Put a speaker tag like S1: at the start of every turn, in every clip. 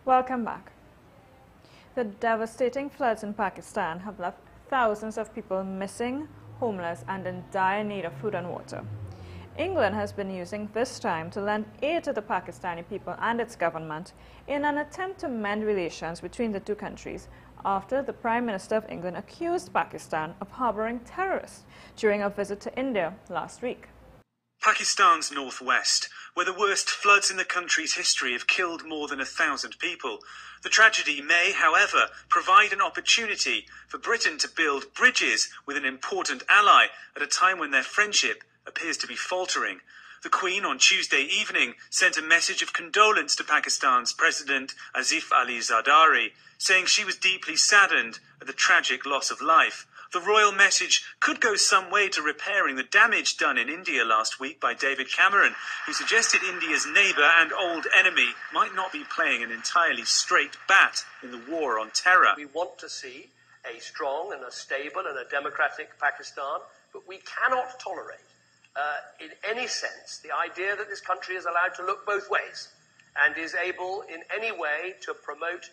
S1: Welcome back. The devastating floods in Pakistan have left thousands of people missing, homeless, and in dire need of food and water. England has been using this time to lend aid to the Pakistani people and its government in an attempt to mend relations between the two countries after the Prime Minister of England accused Pakistan of harboring terrorists during a visit to India last week.
S2: Pakistan's northwest, where the worst floods in the country's history have killed more than 1,000 people. The tragedy may, however, provide an opportunity for Britain to build bridges with an important ally at a time when their friendship appears to be faltering. The Queen on Tuesday evening sent a message of condolence to Pakistan's President Asif Ali Zardari, saying she was deeply saddened at the tragic loss of life. The royal message could go some way to repairing the damage done in India last week by David Cameron, who suggested India's neighbour and old enemy might not be playing an entirely straight bat in the war on terror.
S3: We want to see a strong and a stable and a democratic Pakistan, but we cannot tolerate, in any sense, the idea that this country is allowed to look both ways and is able in any way to promote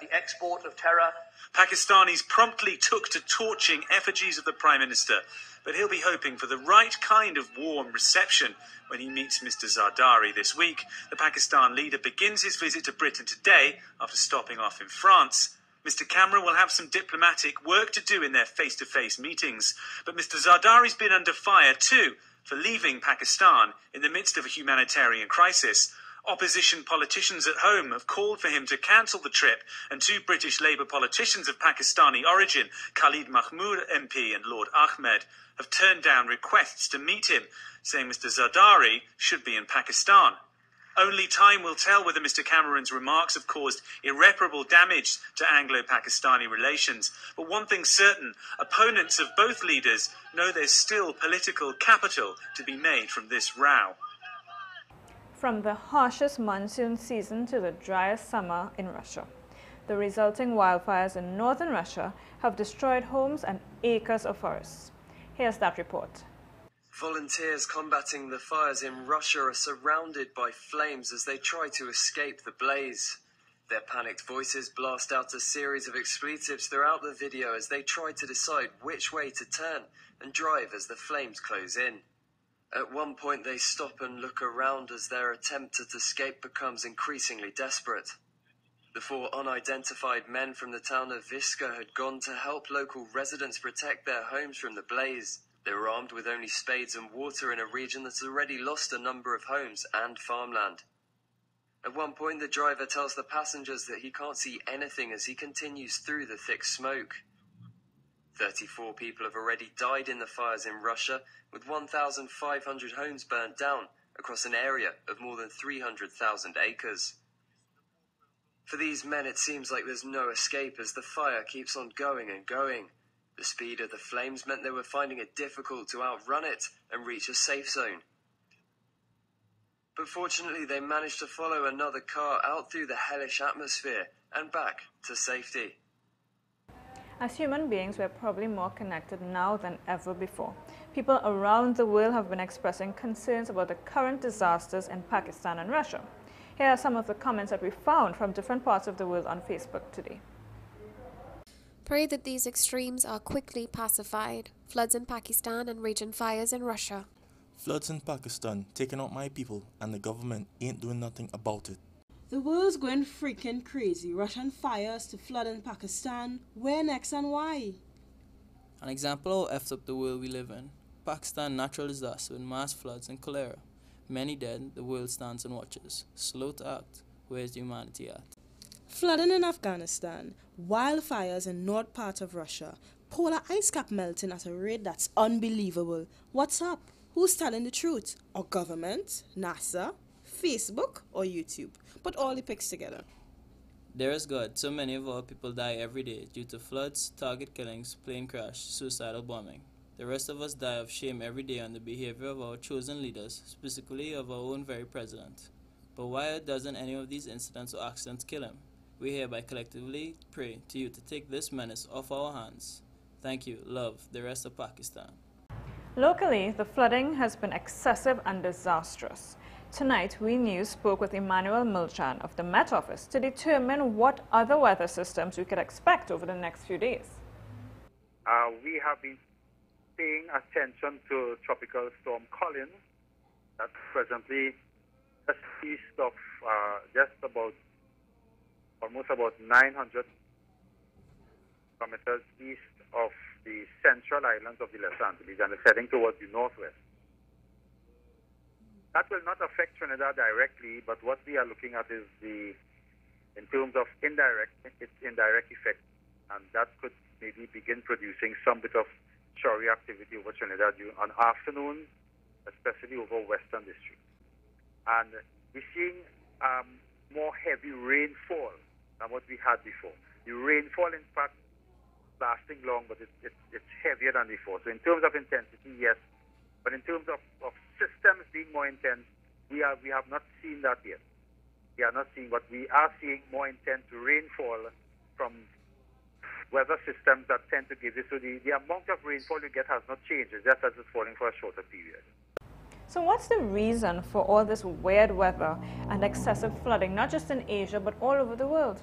S3: the export of terror.
S2: Pakistanis promptly took to torching effigies of the Prime Minister, but he'll be hoping for the right kind of warm reception when he meets Mr. Zardari this week. The Pakistan leader begins his visit to Britain today after stopping off in France. Mr. Cameron will have some diplomatic work to do in their face-to-face meetings, but Mr. Zardari's been under fire too for leaving Pakistan in the midst of a humanitarian crisis. Opposition politicians at home have called for him to cancel the trip, and two British Labour politicians of Pakistani origin, Khalid Mahmood MP and Lord Ahmed, have turned down requests to meet him, saying Mr. Zardari should be in Pakistan. Only time will tell whether Mr. Cameron's remarks have caused irreparable damage to Anglo-Pakistani relations. But one thing's certain, opponents of both leaders know there's still political capital to be made from this row.
S1: From the harshest monsoon season to the driest summer in Russia, the resulting wildfires in northern Russia have destroyed homes and acres of forests. Here's that report.
S4: Volunteers combating the fires in Russia are surrounded by flames as they try to escape the blaze. Their panicked voices blast out a series of expletives throughout the video as they try to decide which way to turn and drive as the flames close in. At one point they stop and look around as their attempt at escape becomes increasingly desperate. The four unidentified men from the town of Viska had gone to help local residents protect their homes from the blaze. They were armed with only spades and water in a region that's already lost a number of homes and farmland. At one point the driver tells the passengers that he can't see anything as he continues through the thick smoke. 34 people have already died in the fires in Russia, with 1,500 homes burnt down across an area of more than 300,000 acres. For these men, it seems like there's no escape as the fire keeps on going and going. The speed of the flames meant they were finding it difficult to outrun it and reach a safe zone. But fortunately, they managed to follow another car out through the hellish atmosphere and back to safety.
S1: As human beings, we're probably more connected now than ever before. People around the world have been expressing concerns about the current disasters in Pakistan and Russia. Here are some of the comments that we found from different parts of the world on Facebook today.
S5: Pray that these extremes are quickly pacified. Floods in Pakistan and raging fires in Russia.
S6: Floods in Pakistan taking out my people and the government ain't doing nothing about it.
S7: The world's going freaking crazy. Russian fires to flood in Pakistan. Where next and why?
S8: An example of how effed up the world we live in. Pakistan natural disaster with mass floods and cholera. Many dead, the world stands and watches. Slow to act. Where's humanity at?
S7: Flooding in Afghanistan. Wildfires in north part of Russia. Polar ice cap melting at a rate that's unbelievable. What's up? Who's telling the truth? Our government? NASA? Facebook? Or YouTube? But all the pics together.
S8: There is God. So many of our people die every day due to floods, target killings, plane crash, suicidal bombing. The rest of us die of shame every day on the behavior of our chosen leaders, specifically of our own very president. But why doesn't any of these incidents or accidents kill him? We hereby collectively pray to you to take this menace off our hands. Thank you. Love, the rest of Pakistan.
S1: Locally, the flooding has been excessive and disastrous. Tonight, WENEWS spoke with Emmanuel Milchan of the Met Office to determine what other weather systems we could expect over the next few days.
S9: We have been paying attention to Tropical Storm Collins, that's presently just east of, almost about 900 kilometers east of the central islands of the Lesser Antilles, and it's heading towards the northwest. That will not affect Trinidad directly, but what we are looking at is in terms of its indirect effect, and that could maybe begin producing some bit of showery activity over Trinidad on afternoon, especially over Western District. And we're seeing more heavy rainfall than what we had before. The rainfall, in fact, lasting long, but it's heavier than before. So in terms of intensity, yes, but in terms of systems being more intense, we have not seen that yet. We are not seeing, but we are seeing more intense rainfall from weather systems that tend to give this. So the amount of rainfall you get has not changed. It's just that it's falling for a shorter period.
S1: So what's the reason for all this weird weather and excessive flooding, not just in Asia, but all over the world?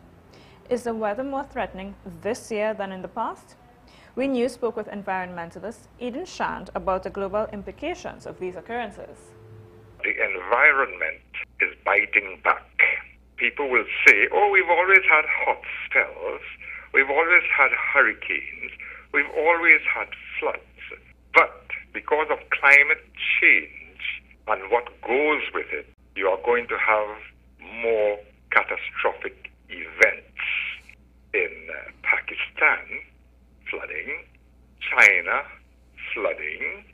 S1: Is the weather more threatening this year than in the past? WENEWS spoke with environmentalist Eden Shand about the global implications of these occurrences.
S10: The environment is biting back. People will say, oh, we've always had hot spells, we've always had hurricanes, we've always had floods. But because of climate change and what goes with it, you are going to have more catastrophic events. In Pakistan, flooding, China, flooding,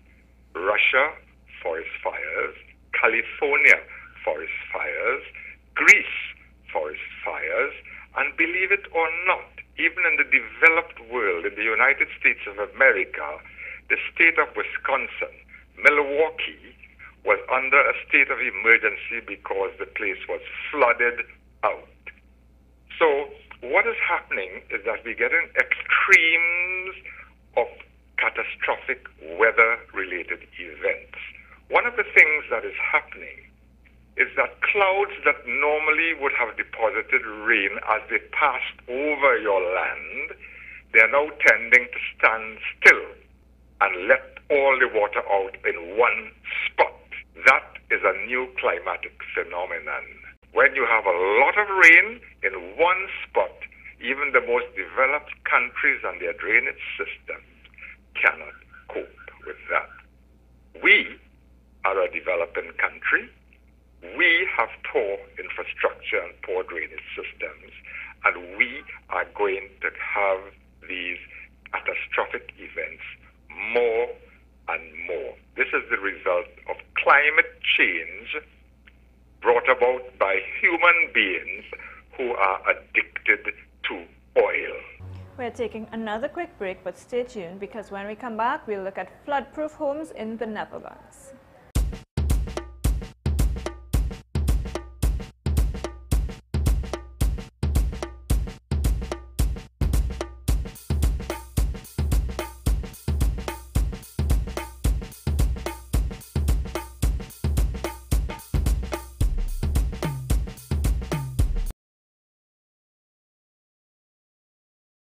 S10: Russia, forest fires, California, forest fires, Greece, forest fires, and believe it or not, even in the developed world, in the United States of America, the state of Wisconsin, Milwaukee, was under a state of emergency because the place was flooded out. So what is happening is that we're getting extremes of catastrophic weather-related events. One of the things that is happening is that clouds that normally would have deposited rain as they passed over your land, they are now tending to stand still and let all the water out in one spot. That is a new climatic phenomenon. When you have a lot of rain in one spot, even the most developed countries and their drainage systems cannot cope with that. We are a developing country. We have poor infrastructure and poor drainage systems, and we are going to have these catastrophic events more and more. This is the result of climate change brought about by human beings who are addicted to oil.
S1: We're taking another quick break, but stay tuned because when we come back, we'll look at flood-proof homes in the Netherlands.